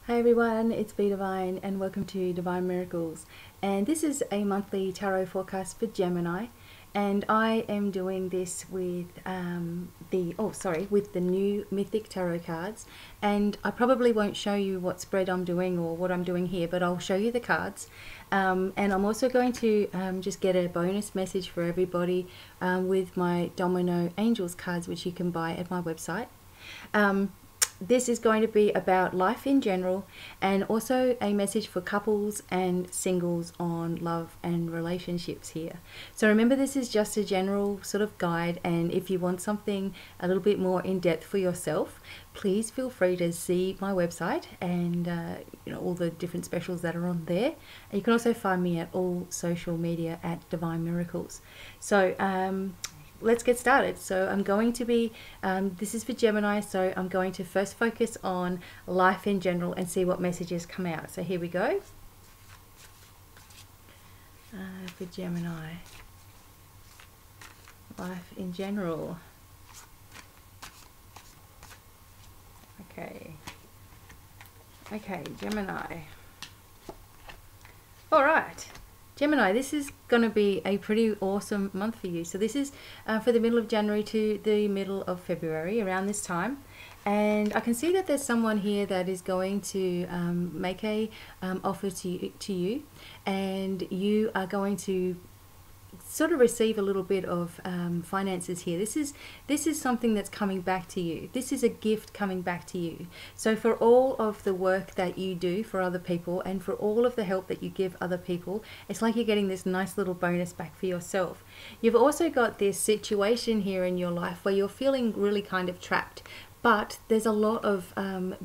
Hi everyone, it's BDevine and welcome to Divine Miracles. And this is a monthly tarot forecast for Gemini. And I am doing this with with the new Mythic Tarot cards. And I probably won't show you what spread I'm doing or what I'm doing here, but I'll show you the cards. And I'm also going to just get a bonus message for everybody with my Domino Angels cards, which you can buy at my website. This is going to be about life in general and also a message for couples and singles on love and relationships here. So remember, this is just a general sort of guide, and if you want something a little bit more in depth for yourself, please feel free to see my website and all the different specials that are on there. And you can also find me at all social media at Divine Miracles. So let's get started. So I'm going to be, this is for Gemini, so I'm going to first focus on life in general and see what messages come out. So here we go. For Gemini, life in general. Okay, Gemini. All right. Gemini, this is going to be a pretty awesome month for you. So this is for the middle of January to the middle of February, around this time. And I can see that there's someone here that is going to make a offer to you, and you are going to sort of receive a little bit of finances here. This is something that's coming back to you. This is a gift coming back to you. So for all of the work that you do for other people and for all of the help that you give other people, it's like you're getting this nice little bonus back for yourself. You've also got this situation here in your life where you're feeling really kind of trapped. But there's a lot of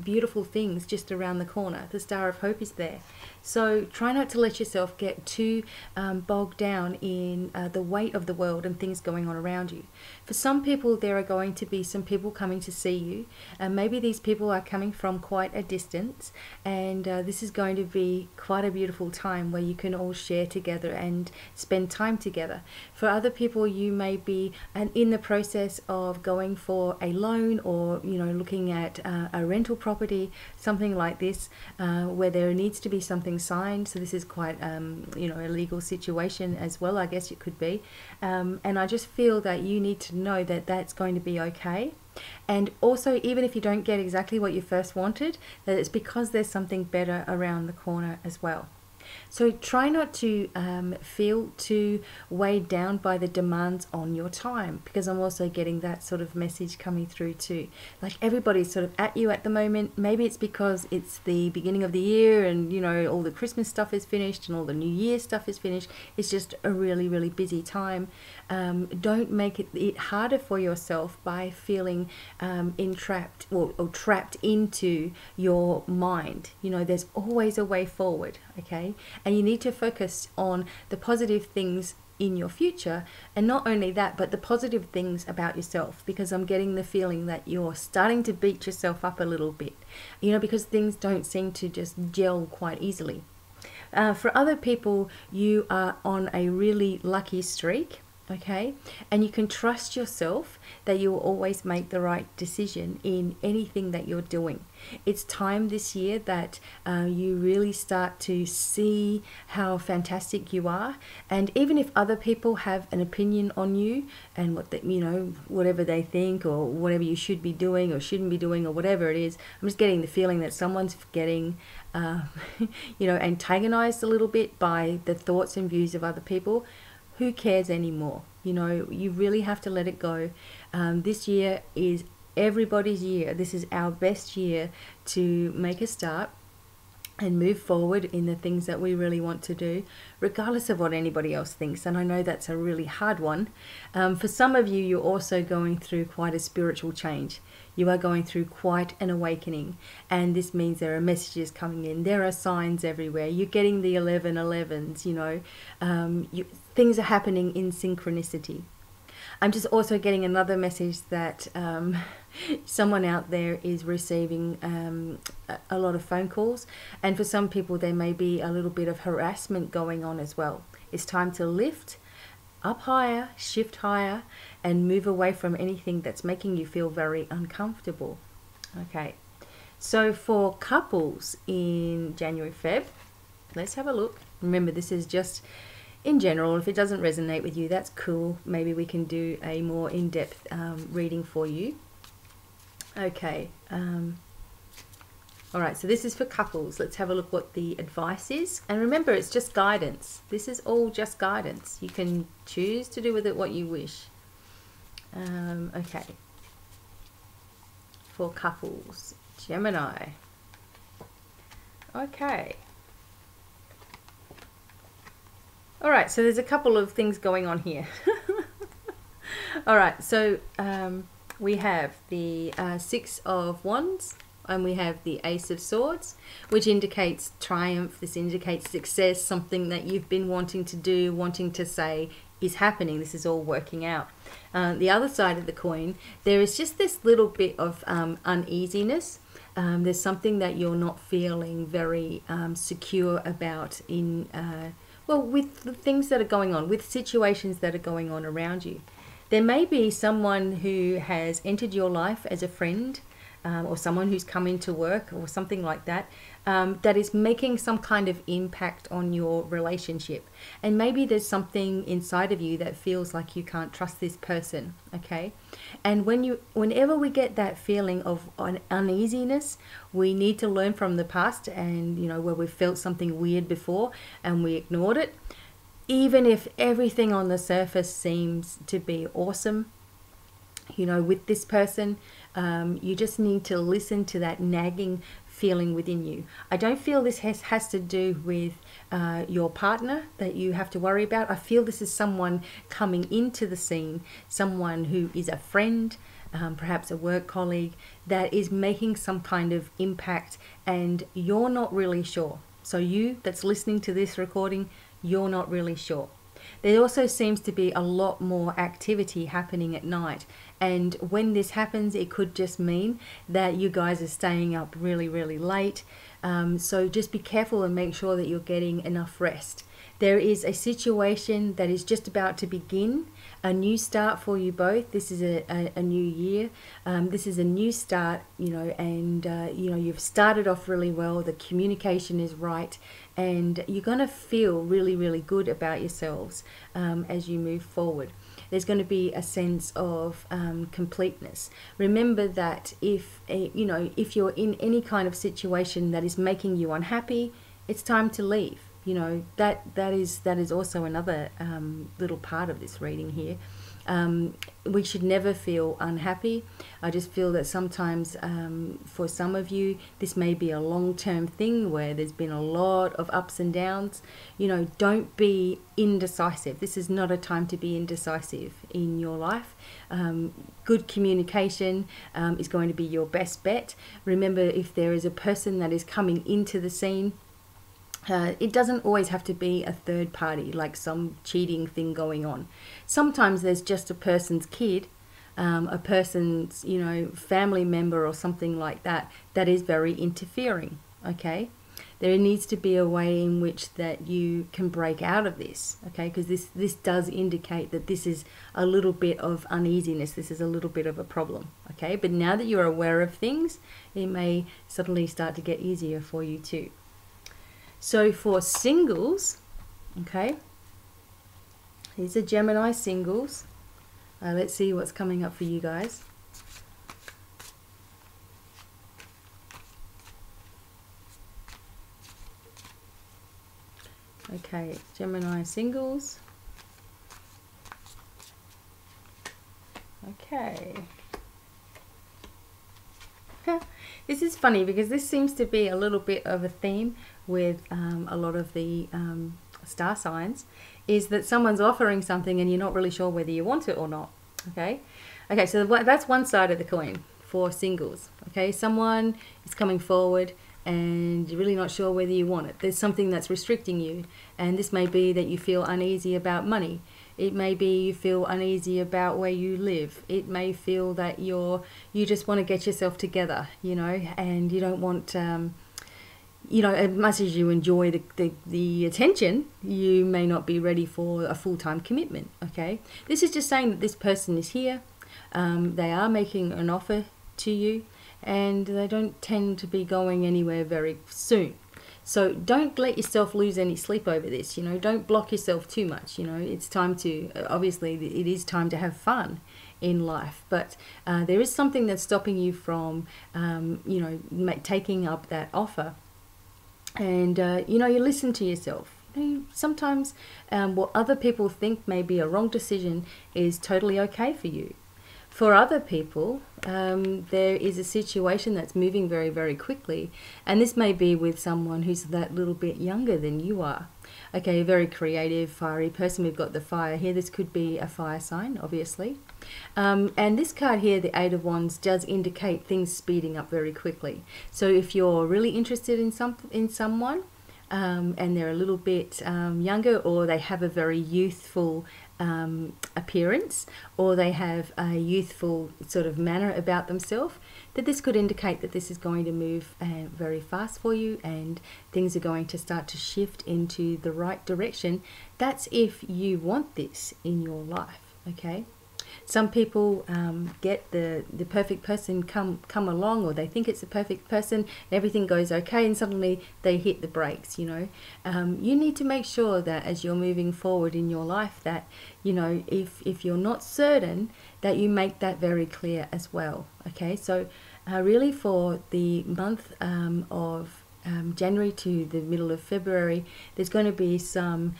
beautiful things just around the corner. The Star of Hope is there. So try not to let yourself get too bogged down in the weight of the world and things going on around you. For some people, there are going to be some people coming to see you. And maybe these people are coming from quite a distance. And this is going to be quite a beautiful time where you can all share together and spend time together. For other people, you may be in the process of going for a loan, or looking at a rental property, something like this, where there needs to be something signed. So this is quite a legal situation as well, I guess it could be. And I just feel that you need to know that that's going to be okay. And also, even if you don't get exactly what you first wanted, that it's because there's something better around the corner as well. So try not to feel too weighed down by the demands on your time, because I'm also getting that sort of message coming through too. Like everybody's sort of at you at the moment. Maybe it's because it's the beginning of the year and all the Christmas stuff is finished and all the New Year stuff is finished. It's just a really, really busy time. Don't make it harder for yourself by feeling entrapped or trapped into your mind. There's always a way forward, okay? And you need to focus on the positive things in your future, and not only that, but the positive things about yourself, because I'm getting the feeling that you're starting to beat yourself up a little bit, because things don't seem to just gel quite easily. For other people, you are on a really lucky streak. Okay, and you can trust yourself that you will always make the right decision in anything that you're doing. It's time this year that you really start to see how fantastic you are, and even if other people have an opinion on you and whatever they think or whatever you should be doing or shouldn't be doing or whatever it is, I'm just getting the feeling that someone's getting antagonized a little bit by the thoughts and views of other people. Who cares anymore? You really have to let it go. This year is everybody's year. This is our best year to make a start and move forward in the things that we really want to do, regardless of what anybody else thinks. And I know that's a really hard one. For some of you, you're also going through quite a spiritual change. You are going through quite an awakening, and this means there are messages coming in. There are signs everywhere. You're getting the 1111s, things are happening in synchronicity. I'm just also getting another message that someone out there is receiving a lot of phone calls, and for some people there may be a little bit of harassment going on as well. It's time to lift up higher, shift higher, and move away from anything that's making you feel very uncomfortable. Okay, So for couples in January, Feb, let's have a look. Remember, this is just in general. If it doesn't resonate with you, that's cool. Maybe we can do a more in-depth reading for you. Okay. All right, so this is for couples. Let's have a look what the advice is. And remember, it's just guidance. This is all just guidance. You can choose to do with it what you wish. Okay. For couples, Gemini. Okay. All right, so there's a couple of things going on here. All right, so we have the Six of Wands, and we have the Ace of Swords, which indicates triumph. This indicates success, something that you've been wanting to do, wanting to say is happening. This is all working out. The other side of the coin, there is just this little bit of uneasiness. There's something that you're not feeling very secure about in, well, with the things that are going on, with situations that are going on around you. There may be someone who has entered your life as a friend, or someone who's come into work or something like that, that is making some kind of impact on your relationship. And maybe there's something inside of you that feels like you can't trust this person, okay? And whenever we get that feeling of uneasiness, we need to learn from the past, and where we felt something weird before and we ignored it. Even if everything on the surface seems to be awesome, with this person, you just need to listen to that nagging feeling within you. I don't feel this has to do with your partner that you have to worry about. I feel this is someone coming into the scene, someone who is a friend, perhaps a work colleague, that is making some kind of impact, and you're not really sure. So you that's listening to this recording, you're not really sure. There also seems to be a lot more activity happening at night. And when this happens, it could just mean that you guys are staying up really, really late. So just be careful and make sure that you're getting enough rest. There is a situation that is just about to begin, a new start for you both. This is a new year. This is a new start, and you've started off really well. The communication is right, and you're going to feel really, really good about yourselves as you move forward. There's going to be a sense of completeness. Remember that if you're in any kind of situation that is making you unhappy, it's time to leave. That is also another little part of this reading here. We should never feel unhappy. I just feel that sometimes for some of you, this may be a long-term thing where there's been a lot of ups and downs. Don't be indecisive. This is not a time to be indecisive in your life. Good communication is going to be your best bet. Remember, if there is a person that is coming into the scene, it doesn't always have to be a third party, like some cheating thing going on. Sometimes there's just a person's kid, a person's, family member or something like that, that is very interfering, okay? There needs to be a way in which that you can break out of this, okay? Because this does indicate that this is a little bit of uneasiness. This is a little bit of a problem, okay? But now that you're aware of things, it may suddenly start to get easier for you too. So for singles, okay, these are Gemini singles. Let's see what's coming up for you guys. Okay, Gemini singles. Okay. This is funny because this seems to be a little bit of a theme with a lot of the star signs, is that someone's offering something and you're not really sure whether you want it or not. Okay, so that's one side of the coin for singles. Okay, someone is coming forward and you're really not sure whether you want it. There's something that's restricting you, and this may be that you feel uneasy about money. It may be you feel uneasy about where you live. It may feel that you just want to get yourself together, and you don't want, as much as you enjoy the attention, you may not be ready for a full-time commitment, okay? This is just saying that this person is here. They are making an offer to you, and they don't tend to be going anywhere very soon. So don't let yourself lose any sleep over this, you know, don't block yourself too much, you know, it's time to, obviously it is time to have fun in life, but there is something that's stopping you from, you know, taking up that offer. And, you know, you listen to yourself. You know, sometimes what other people think may be a wrong decision is totally okay for you. For other people, there is a situation that's moving very, very quickly, and this may be with someone who's that little bit younger than you are. Okay, a very creative, fiery person. We've got the fire here. This could be a fire sign, obviously. And this card here, the Eight of Wands, does indicate things speeding up very quickly. So if you're really interested in someone, and they're a little bit younger, or they have a very youthful appearance, or they have a youthful sort of manner about themselves, that this could indicate that this is going to move very fast for you, and things are going to start to shift into the right direction. That's if you want this in your life, okay? Some people get the perfect person come along, or they think it's the perfect person, and everything goes okay, and suddenly they hit the brakes, you know. You need to make sure that as you're moving forward in your life, that, you know, if you're not certain, that you make that very clear as well, okay? So really for the month of January to the middle of February, there's going to be some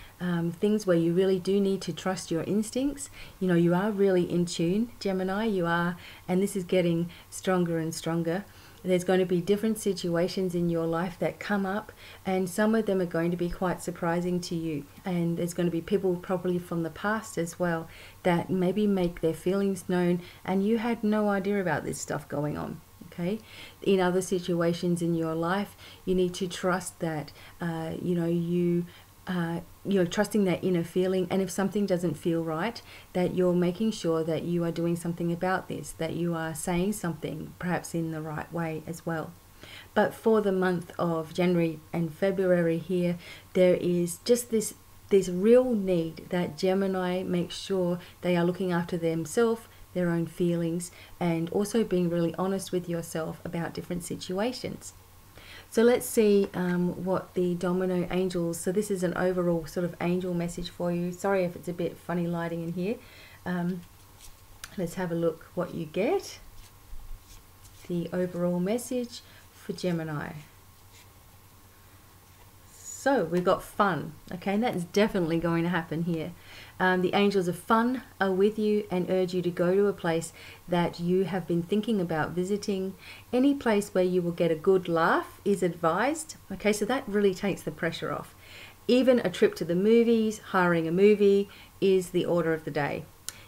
things where you really do need to trust your instincts. You know, you are really in tune, Gemini, you are, and this is getting stronger and stronger. There's going to be different situations in your life that come up, and some of them are going to be quite surprising to you. And there's going to be people probably from the past as well that maybe make their feelings known, and you had no idea about this stuff going on. Okay, in other situations in your life, you need to trust that, you know, you're trusting that inner feeling, and if something doesn't feel right, that you're making sure that you are doing something about this, that you are saying something perhaps in the right way as well. But for the month of January and February here, there is just this real need that Gemini makes sure they are looking after themselves, their own feelings, and also being really honest with yourself about different situations. So let's see what the Domino Angels, so this is an overall sort of angel message for you. Sorry if it's a bit funny lighting in here. Let's have a look what you get. The overall message for Gemini. So we've got fun, okay, and that's definitely going to happen here. The angels of fun are with you and urge you to go to a place that you have been thinking about visiting. Any place where you will get a good laugh is advised, okay, so that really takes the pressure off. Even a trip to the movies, hiring a movie is the order of the day.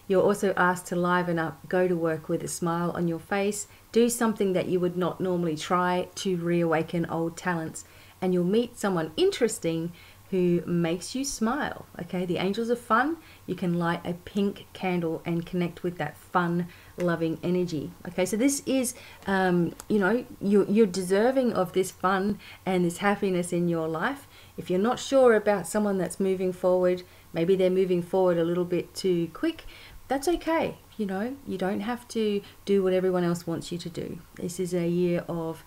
You're also asked to liven up, go to work with a smile on your face, do something that you would not normally try to reawaken old talents. And you'll meet someone interesting who makes you smile, okay? The angels of fun, you can light a pink candle and connect with that fun, loving energy, okay? So this is, you know, you're deserving of this fun and this happiness in your life. If you're not sure about someone that's moving forward, maybe they're moving forward a little bit too quick, that's okay. You know, you don't have to do what everyone else wants you to do. This is a year of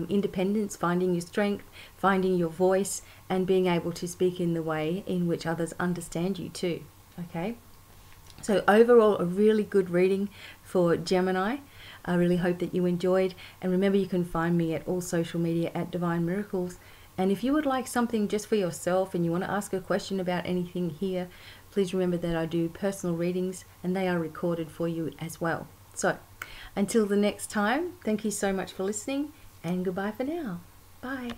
independence, finding your strength, finding your voice, and being able to speak in the way in which others understand you too, okay? So overall, a really good reading for Gemini. I really hope that you enjoyed, and remember you can find me at all social media at Divine Miracles. And if you would like something just for yourself and you want to ask a question about anything here, please remember that I do personal readings and they are recorded for you as well. So until the next time, thank you so much for listening, and goodbye for now. Bye.